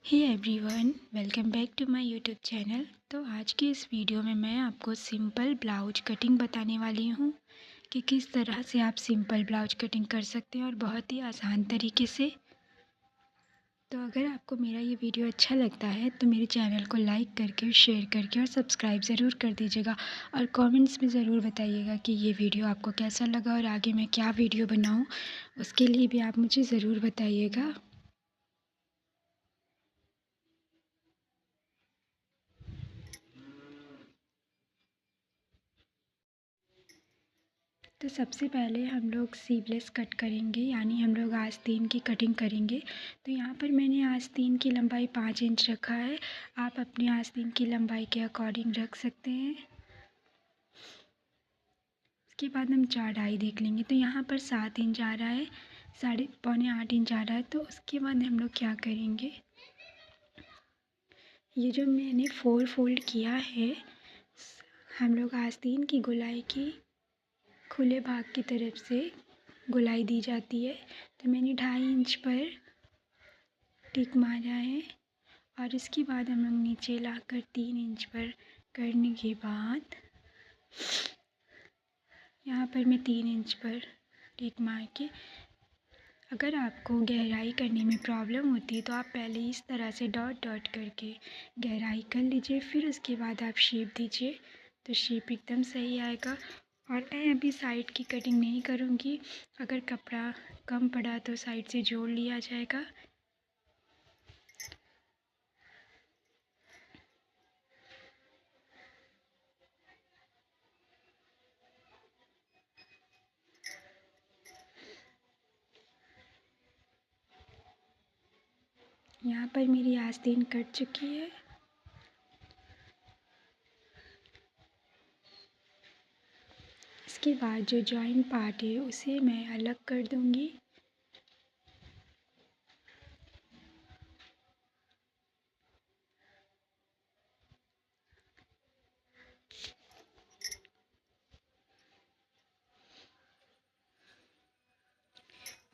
Hey everyone, welcome back to my YouTube channel. तो आज की इस वीडियो में मैं आपको सिंपल ब्लाउज कटिंग बताने वाली हूँ कि किस तरह से आप सिंपल ब्लाउज कटिंग कर सकते हैं और बहुत ही आसान तरीके से। तो अगर आपको मेरा ये वीडियो अच्छा लगता है तो मेरे चैनल को लाइक करके, शेयर करके और सब्सक्राइब ज़रूर कर दीजिएगा और कमेंट्स में ज़रूर बताइएगा कि ये वीडियो आपको कैसा लगा और आगे मैं क्या वीडियो बनाऊँ, उसके लिए भी आप मुझे ज़रूर बताइएगा। तो सबसे पहले हम लोग स्लीवलेस कट करेंगे, यानी हम लोग आस्तीन की कटिंग करेंगे। तो यहाँ पर मैंने आस्तीन की लंबाई 5 इंच रखा है। आप अपनी आस्तीन की लंबाई के अकॉर्डिंग रख सकते हैं। उसके बाद हम चौड़ाई देख लेंगे। तो यहाँ पर 7 इंच आ रहा है, 7.25 इंच आ रहा है। तो उसके बाद हम लोग क्या करेंगे, ये जो मैंने 4 फोल्ड किया है, हम लोग आस्तीन की गोलाई की खुले भाग की तरफ से गोलाई दी जाती है। तो मैंने 2.5 इंच पर टिक मारा है और इसके बाद हम लोग नीचे लाकर 3 इंच पर करने के बाद यहाँ पर मैं 3 इंच पर टिक मार के, अगर आपको गहराई करने में प्रॉब्लम होती है तो आप पहले इस तरह से डॉट डॉट करके गहराई कर लीजिए, फिर उसके बाद आप शेप दीजिए तो शेप एकदम सही आएगा। और मैं अभी साइड की कटिंग नहीं करूँगी, अगर कपड़ा कम पड़ा तो साइड से जोड़ लिया जाएगा। यहाँ पर मेरी आस्तीन कट चुकी है। इसके बाद जो जॉइंट पार्ट है उसे मैं अलग कर दूँगी।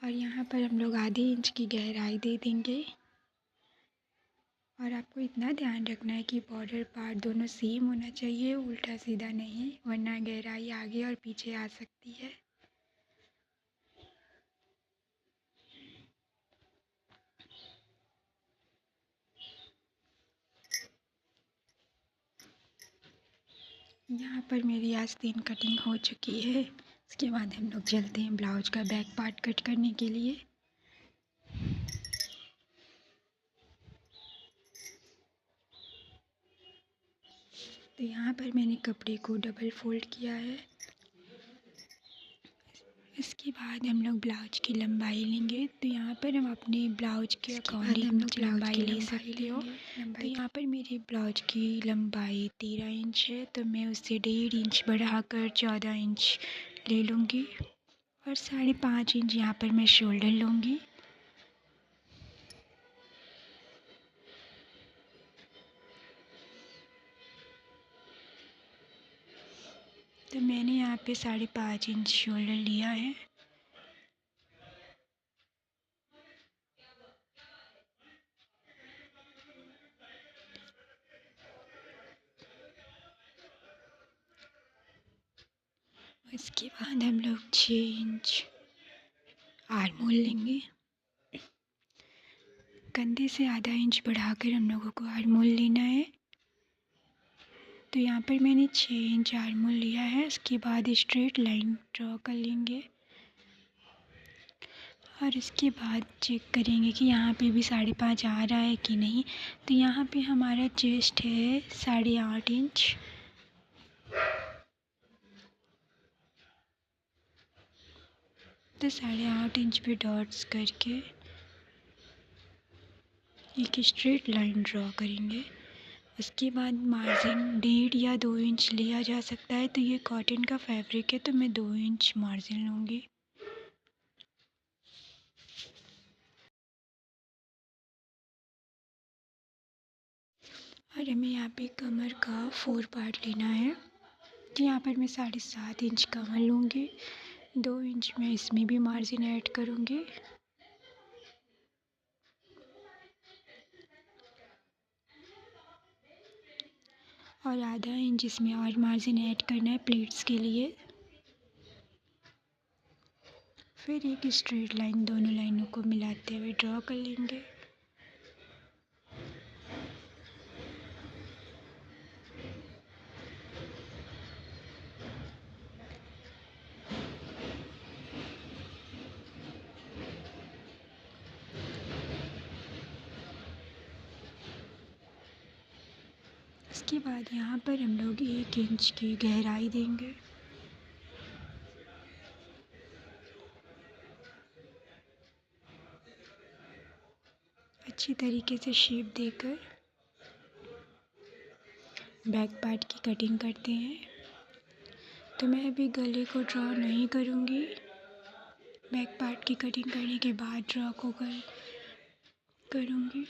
और यहाँ पर हम लोग आधे इंच की गहराई दे देंगे। और आपको इतना ध्यान रखना है कि बॉर्डर पार्ट दोनों सेम होना चाहिए, उल्टा सीधा नहीं, वरना गहराई आगे और पीछे आ सकती है। यहाँ पर मेरी आस्तीन कटिंग हो चुकी है। इसके बाद हम लोग चलते हैं ब्लाउज का बैक पार्ट कट करने के लिए। तो यहाँ पर मैंने कपड़े को डबल फोल्ड किया है। इसके बाद हम लोग ब्लाउज की लंबाई लेंगे। तो यहाँ पर हम अपने ब्लाउज के अकॉर्डिंग लंबाई ले सकते हो। तो यहाँ पर मेरे ब्लाउज की लंबाई 13 इंच है, तो मैं उससे 1.5 इंच बढ़ाकर 14 इंच ले लूँगी और 5.5 इंच यहाँ पर मैं शोल्डर लूँगी। तो मैंने यहाँ पे 5.5 इंच शोल्डर लिया है। इसके बाद हम लोग 6 इंच आर्म होल लेंगे। कंधे से आधा इंच बढ़ाकर हम लोगों को आर्म होल लेना है। तो यहाँ पर मैंने 6 इंच आर्म होल लिया है। उसके बाद स्ट्रेट लाइन ड्रॉ कर लेंगे और इसके बाद चेक करेंगे कि यहाँ पे भी 5.5 आ रहा है कि नहीं। तो यहाँ पे हमारा चेस्ट है 8.5 इंच। तो 8.5 इंच पे डॉट्स करके एक स्ट्रेट लाइन ड्रॉ करेंगे। उसके बाद मार्जिन 1.5 या 2 इंच लिया जा सकता है। तो ये कॉटन का फैब्रिक है तो मैं 2 इंच मार्जिन लूँगी। और हमें यहाँ पे कमर का 4 पार्ट लेना है। तो यहाँ पर मैं 7.5 इंच कमर लूँगी, 2 इंच में इसमें भी मार्जिन ऐड करूँगी। और आधा इंच इसमें और मार्जिन ऐड करना है प्लीट्स के लिए। फिर एक स्ट्रेट लाइन दोनों लाइनों को मिलाते हुए ड्रॉ कर लेंगे। इसके बाद यहाँ पर हम लोग 1 इंच की गहराई देंगे। अच्छी तरीके से शेप देकर बैक पार्ट की कटिंग करते हैं। तो मैं अभी गले को ड्रॉ नहीं करूँगी, बैक पार्ट की कटिंग करने के बाद ड्रॉ को करूँगी।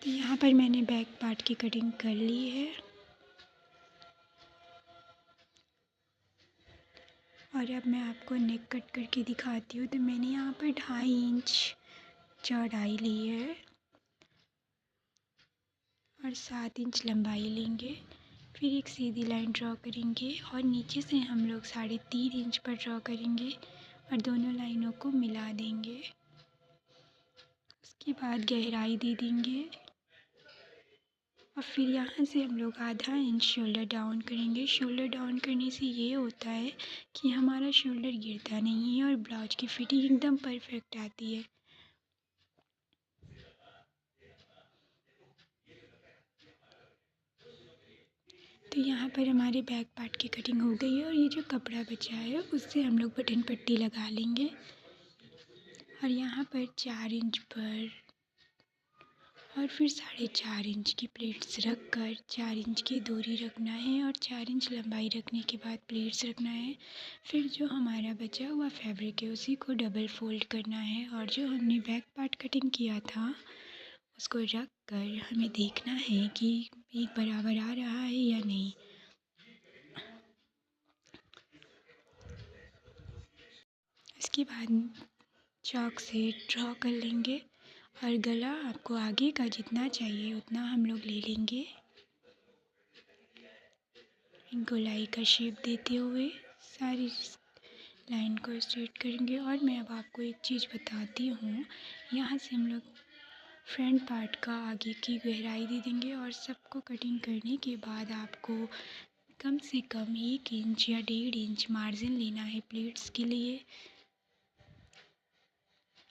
तो यहाँ पर मैंने बैक पार्ट की कटिंग कर ली है और अब मैं आपको नेक कट करके दिखाती हूँ। तो मैंने यहाँ पर 2.5 इंच चौड़ाई ली है और 7 इंच लंबाई लेंगे। फिर एक सीधी लाइन ड्रॉ करेंगे और नीचे से हम लोग 3.5 इंच पर ड्रॉ करेंगे और दोनों लाइनों को मिला देंगे। उसके बाद गहराई दे देंगे और फिर यहाँ से हम लोग आधा इंच शोल्डर डाउन करेंगे। शोल्डर डाउन करने से ये होता है कि हमारा शोल्डर गिरता नहीं है और ब्लाउज की फिटिंग एकदम परफेक्ट आती है। तो यहाँ पर हमारे बैक पार्ट की कटिंग हो गई है और ये जो कपड़ा बचा है उससे हम लोग बटन पट्टी लगा लेंगे। और यहाँ पर 4 इंच पर और फिर 4.5 इंच की प्लेट्स रख कर 4 इंच की दूरी रखना है और 4 इंच लंबाई रखने के बाद प्लेट्स रखना है। फिर जो हमारा बचा हुआ फैब्रिक है उसी को डबल फोल्ड करना है और जो हमने बैक पार्ट कटिंग किया था उसको रख कर हमें देखना है कि एक बराबर आ रहा है या नहीं। इसके बाद चॉक से ड्रॉ कर लेंगे और गला आपको आगे का जितना चाहिए उतना हम लोग ले लेंगे। गोलाई का शेप देते हुए सारी लाइन को स्ट्रेट करेंगे। और मैं अब आपको एक चीज़ बताती हूँ, यहाँ से हम लोग फ्रंट पार्ट का आगे की गहराई दे देंगे और सबको कटिंग करने के बाद आपको कम से कम 1 इंच या 1.5 इंच मार्जिन लेना है प्लीट्स के लिए।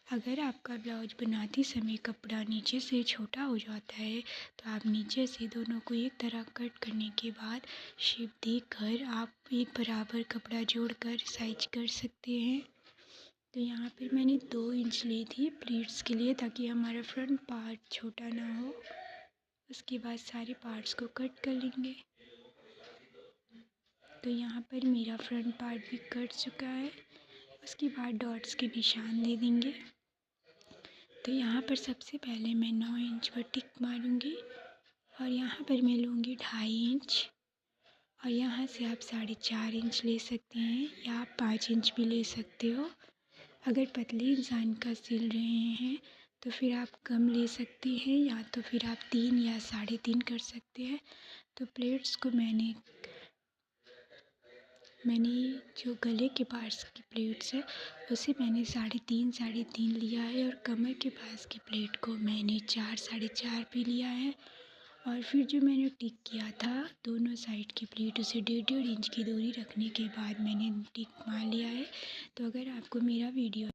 अगर आपका ब्लाउज बनाते समय कपड़ा नीचे से छोटा हो जाता है तो आप नीचे से दोनों को एक तरह कट करने के बाद शेप देकर आप एक बराबर कपड़ा जोड़कर साइज कर सकते हैं। तो यहाँ पर मैंने 2 इंच ली थी प्लीट्स के लिए ताकि हमारा फ्रंट पार्ट छोटा ना हो। उसके बाद सारे पार्ट्स को कट कर लेंगे। तो यहाँ पर मेरा फ्रंट पार्ट भी कट चुका है। उसके बाद डॉट्स के निशान दे देंगे। तो यहाँ पर सबसे पहले मैं 9 इंच पर टिक मारूंगी और यहाँ पर मैं लूँगी 2.5 इंच और यहाँ से आप 4.5 इंच ले सकते हैं या आप 5 इंच भी ले सकते हो। अगर पतले इंसान का सिल रहे हैं तो फिर आप कम ले सकते हैं या तो फिर आप 3 या 3.5 कर सकते हैं। तो प्लेट्स को मैंने जो गले के पास की प्लेट्स है उसे मैंने 3.5 लिया है और कमर के पास की प्लेट को मैंने 4 4.5 पे लिया है। और फिर जो मैंने टिक किया था दोनों साइड की प्लेट उसे 1.5 इंच की दूरी रखने के बाद मैंने टिक मार लिया है। तो अगर आपको मेरा वीडियो